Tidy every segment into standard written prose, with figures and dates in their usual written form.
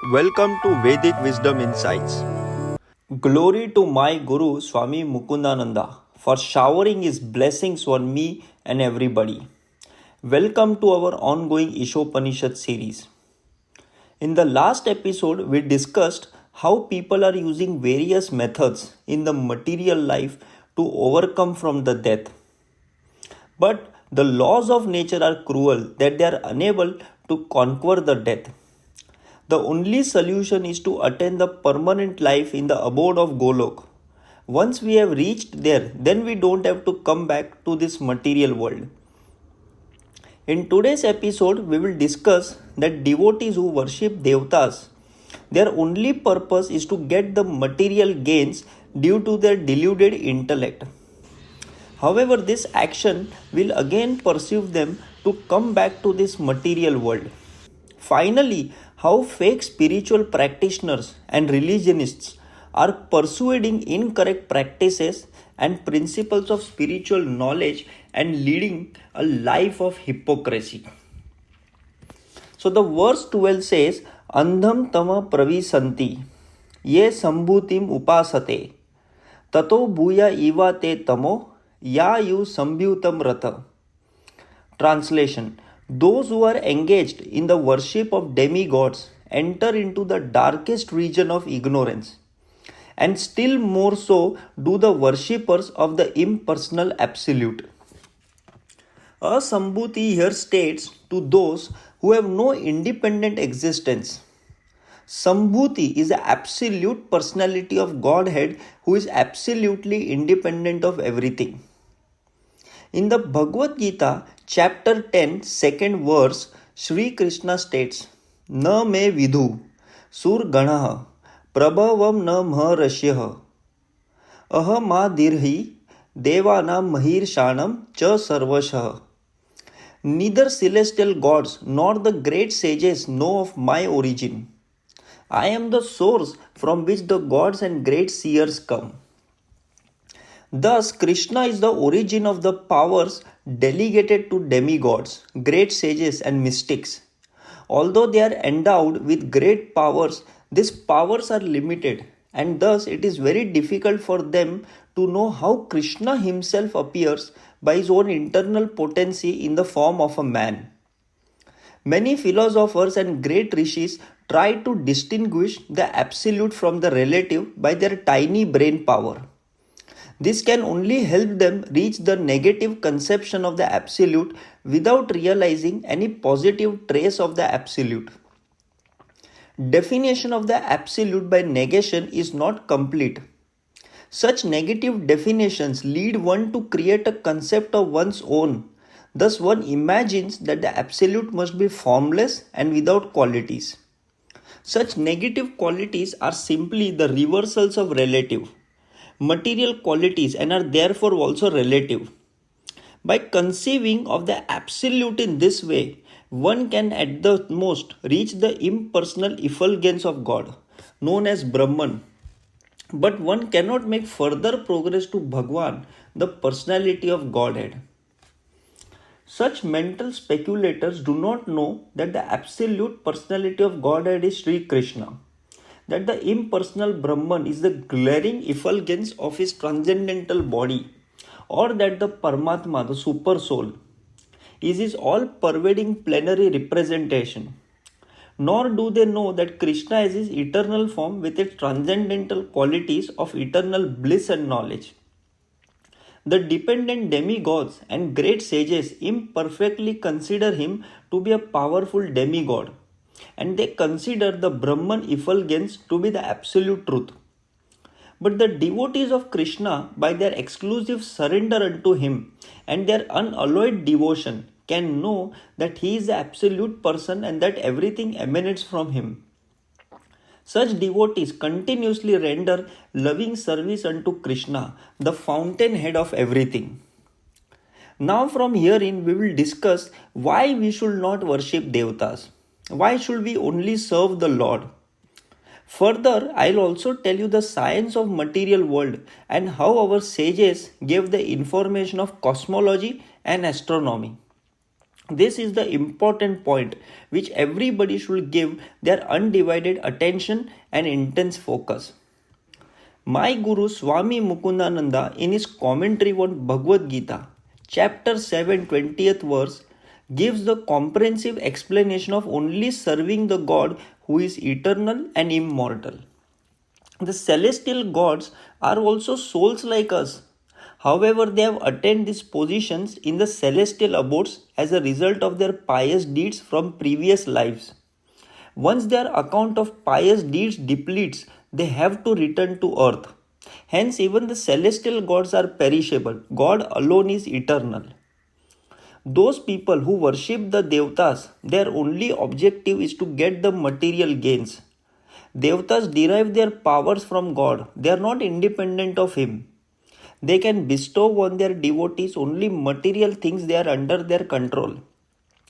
Welcome to Vedic Wisdom Insights. Glory to my Guru Swami Mukundananda for showering his blessings on me and everybody. Welcome to our ongoing Isopanisad series. In the last episode, we discussed how people are using various methods in the material life to overcome from the death. But the laws of nature are cruel that they are unable to conquer the death. The only solution is to attain the permanent life in the abode of Golok. Once we have reached there, then we don't have to come back to this material world. In today's episode, we will discuss that devotees who worship Devtas, their only purpose is to get the material gains due to their deluded intellect. However, this action will again pursue them to come back to this material world. Finally, how fake spiritual practitioners and religionists are persuading incorrect practices and principles of spiritual knowledge and leading a life of hypocrisy. So the verse 12 says, Andham tama pravisanti, ye sambhutim upasate, tato bhuya iva te tamo, ya yu sambhutam rata. Translation: those who are engaged in the worship of demigods enter into the darkest region of ignorance, and still more so do the worshippers of the impersonal absolute. Asambhuti here states to those who have no independent existence. Sambhuti is the absolute personality of Godhead who is absolutely independent of everything. In the Bhagavad Gita, chapter 10, second verse, ShreeKrishna states, Na me vidhu, sur ganaha, prabhavam na maharashyah, aha ma dirhi, devanam mahirshanam cha sarvashah. Neither celestial gods nor the great sages know of my origin. I am the source from which the gods and great seers come. Thus, Krishna is the origin of the powers delegated to demigods, great sages and mystics. Although they are endowed with great powers, these powers are limited, and thus it is very difficult for them to know how Krishna himself appears by his own internal potency in the form of a man. Many philosophers and great rishis try to distinguish the absolute from the relative by their tiny brain power. This can only help them reach the negative conception of the absolute without realizing any positive trace of the absolute. Definition of the absolute by negation is not complete. Such negative definitions lead one to create a concept of one's own. Thus, one imagines that the absolute must be formless and without qualities. Such negative qualities are simply the reversals of relative, material qualities, and are therefore also relative. By conceiving of the absolute in this way, one can at the most reach the impersonal effulgence of God, known as Brahman. But one cannot make further progress to Bhagwan, the personality of Godhead. Such mental speculators do not know that the absolute personality of Godhead is ShreeKrishna, that the impersonal Brahman is the glaring effulgence of his transcendental body, or that the Paramatma, the super soul, is his all-pervading plenary representation. Nor do they know that Krishna is his eternal form with its transcendental qualities of eternal bliss and knowledge. The dependent demigods and great sages imperfectly consider him to be a powerful demigod, and they consider the Brahman effulgence to be the absolute truth. But the devotees of Krishna, by their exclusive surrender unto him and their unalloyed devotion, can know that he is the absolute person and that everything emanates from him. Such devotees continuously render loving service unto Krishna, the fountainhead of everything. Now from herein we will discuss why we should not worship Devtas. Why should we only serve the Lord? Further, I will also tell you the science of material world and how our sages gave the information of cosmology and astronomy. This is the important point which everybody should give their undivided attention and intense focus. My Guru Swami Mukundananda, in his commentary on Bhagavad Gita, chapter 7, 20th verse, gives the comprehensive explanation of only serving the God who is eternal and immortal. The celestial gods are also souls like us. However, they have attained these positions in the celestial abodes as a result of their pious deeds from previous lives. Once their account of pious deeds depletes, they have to return to earth. Hence, even the celestial gods are perishable. God alone is eternal. Those people who worship the Devtas, their only objective is to get the material gains. Devtas derive their powers from God. They are not independent of Him. They can bestow on their devotees only material things they are under their control,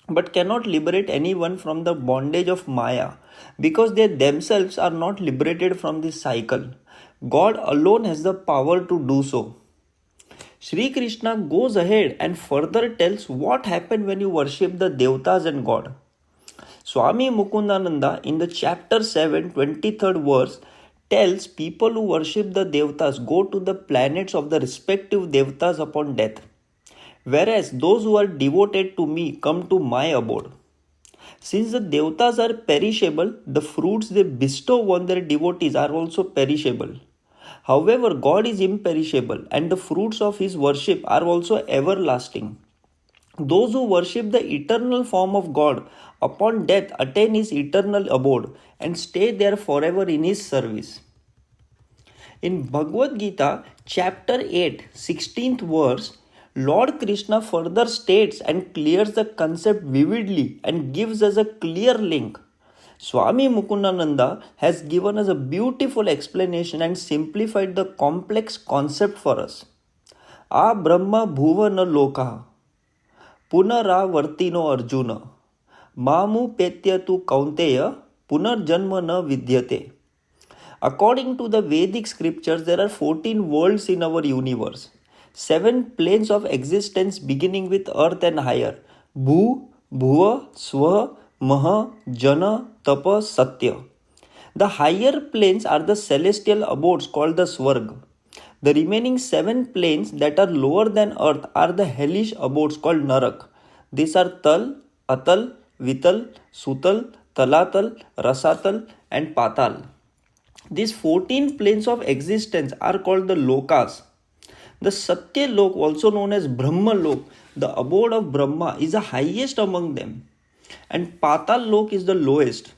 but cannot liberate anyone from the bondage of Maya because they themselves are not liberated from this cycle. God alone has the power to do so. ShreeKrishna goes ahead and further tells what happened when you worship the Devtas and God. Swami Mukundananda in the chapter 7, 23rd verse tells people who worship the Devtas go to the planets of the respective Devtas upon death, whereas those who are devoted to me come to my abode. Since the Devtas are perishable, the fruits they bestow on their devotees are also perishable. However, God is imperishable and the fruits of His worship are also everlasting. Those who worship the eternal form of God upon death attain His eternal abode and stay there forever in His service. In Bhagavad Gita, chapter 8, 16th verse, Lord Krishna further states and clears the concept vividly and gives us a clear link. Swami Mukundananda has given us a beautiful explanation and simplified the complex concept for us. A Brahma Bhuvana Loka Punaravartino Arjuna Mamu Petyatu Kaunteya Punarjanma na Vidyate. According to the Vedic scriptures, there are 14 worlds in our universe. 7 planes of existence beginning with earth and higher. Bhu, Bhuva, Swa, Maha, Jana, Tapa, Satya. The higher planes are the celestial abodes called the Swarg. The remaining 7 planes that are lower than earth are the hellish abodes called Narak. These are Tal, Atal, Vital, Sutal, Talatal, Rasatal and Patal. These 14 planes of existence are called the Lokas. The Satya Lok, also known as Brahma Lok, the abode of Brahma, is the highest among them, and Patal Lok is the lowest.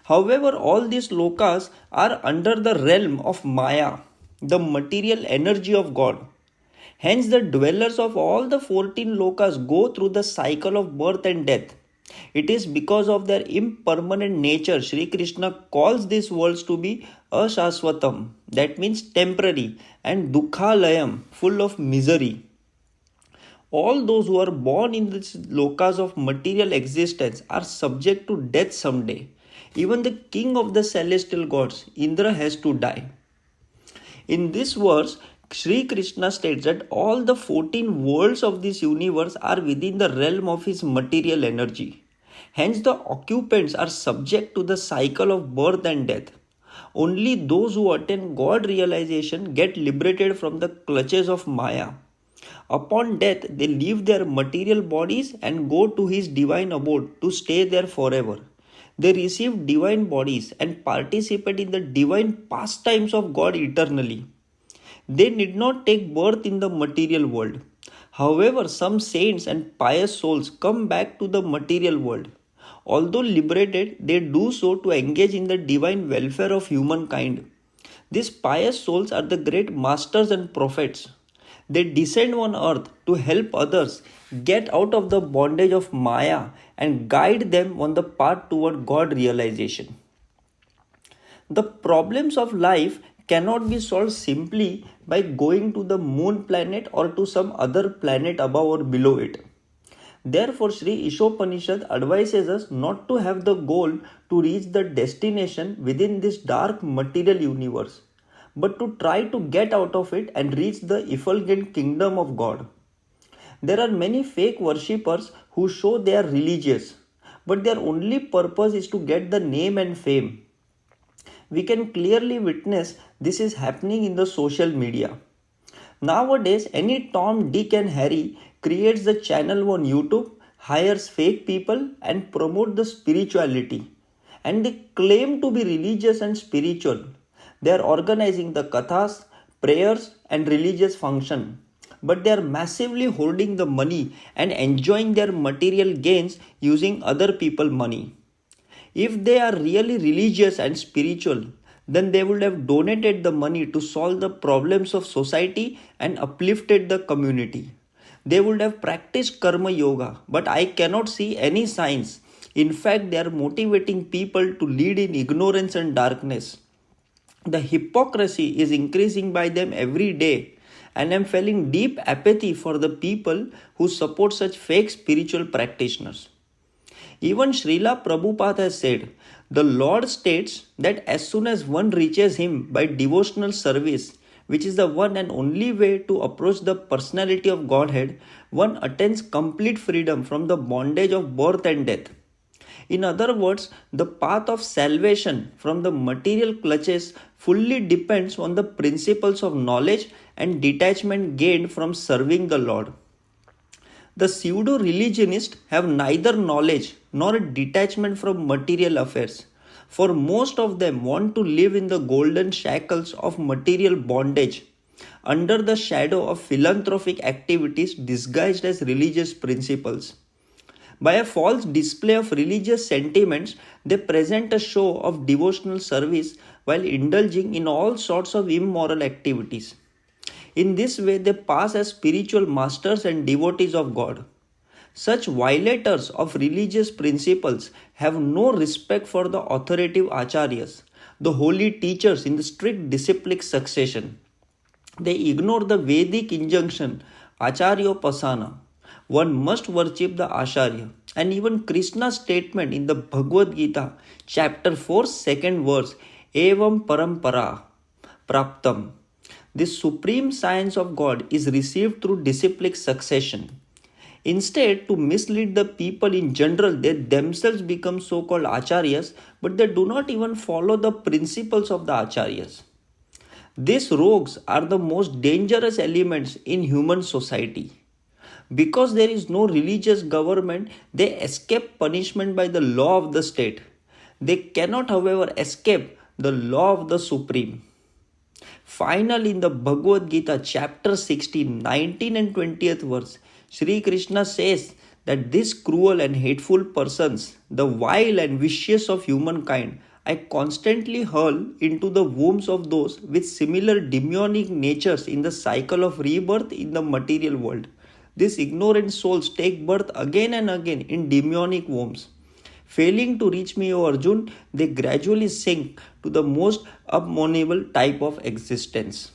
However, all these lokas are under the realm of Maya, the material energy of God. Hence, the dwellers of all the 14 lokas go through the cycle of birth and death. It is because of their impermanent nature, ShreeKrishna calls these worlds to be Ashaswatam, that means temporary, and Dukhalayam, full of misery. All those who are born in these lokas of material existence are subject to death someday. Even the king of the celestial gods, Indra, has to die. In this verse, ShreeKrishna states that all the 14 worlds of this universe are within the realm of his material energy. Hence, the occupants are subject to the cycle of birth and death. Only those who attain God realization get liberated from the clutches of Maya. Upon death, they leave their material bodies and go to his divine abode to stay there forever. They receive divine bodies and participate in the divine pastimes of God eternally. They need not take birth in the material world. However, some saints and pious souls come back to the material world. Although liberated, they do so to engage in the divine welfare of humankind. These pious souls are the great masters and prophets. They descend on earth to help others get out of the bondage of Maya and guide them on the path toward God realization. The problems of life cannot be solved simply by going to the moon planet or to some other planet above or below it. Therefore, Sri Isopanisad advises us not to have the goal to reach the destination within this dark material universe, but to try to get out of it and reach the effulgent kingdom of God. There are many fake worshippers who show they are religious, but their only purpose is to get the name and fame. We can clearly witness this is happening in the social media. Nowadays, any Tom, Dick, and Harry creates a channel on YouTube, hires fake people, and promote the spirituality. And they claim to be religious and spiritual. They are organizing the kathas, prayers, and religious function. But they are massively holding the money and enjoying their material gains using other people's money. If they are really religious and spiritual, then they would have donated the money to solve the problems of society and uplifted the community. They would have practiced karma yoga, but I cannot see any signs. In fact, they are motivating people to lead in ignorance and darkness. The hypocrisy is increasing by them every day, and I am feeling deep apathy for the people who support such fake spiritual practitioners. Even Srila Prabhupada has said, the Lord states that as soon as one reaches Him by devotional service, which is the one and only way to approach the personality of Godhead, one attains complete freedom from the bondage of birth and death. In other words, the path of salvation from the material clutches fully depends on the principles of knowledge and detachment gained from serving the Lord. The pseudo-religionists have neither knowledge nor detachment from material affairs, for most of them want to live in the golden shackles of material bondage, under the shadow of philanthropic activities disguised as religious principles. By a false display of religious sentiments, they present a show of devotional service while indulging in all sorts of immoral activities. In this way, they pass as spiritual masters and devotees of God. Such violators of religious principles have no respect for the authoritative acharyas, the holy teachers in the strict disciplic succession. They ignore the Vedic injunction, Acharyopasana. One must worship the Acharya. And even Krishna's statement in the Bhagavad Gita, chapter 4, second verse, Evam Parampara Praptam. This supreme science of God is received through disciplic succession. Instead, to mislead the people in general, they themselves become so-called acharyas, but they do not even follow the principles of the acharyas. These rogues are the most dangerous elements in human society. Because there is no religious government, they escape punishment by the law of the state. They cannot, however, escape the law of the Supreme. Finally, in the Bhagavad Gita, chapter 16, 19 and 20th verse, ShreeKrishna says that these cruel and hateful persons, the vile and vicious of humankind, I constantly hurl into the wombs of those with similar demonic natures in the cycle of rebirth in the material world. These ignorant souls take birth again and again in demonic wombs. Failing to reach me, O Arjun, they gradually sink to the most abominable type of existence.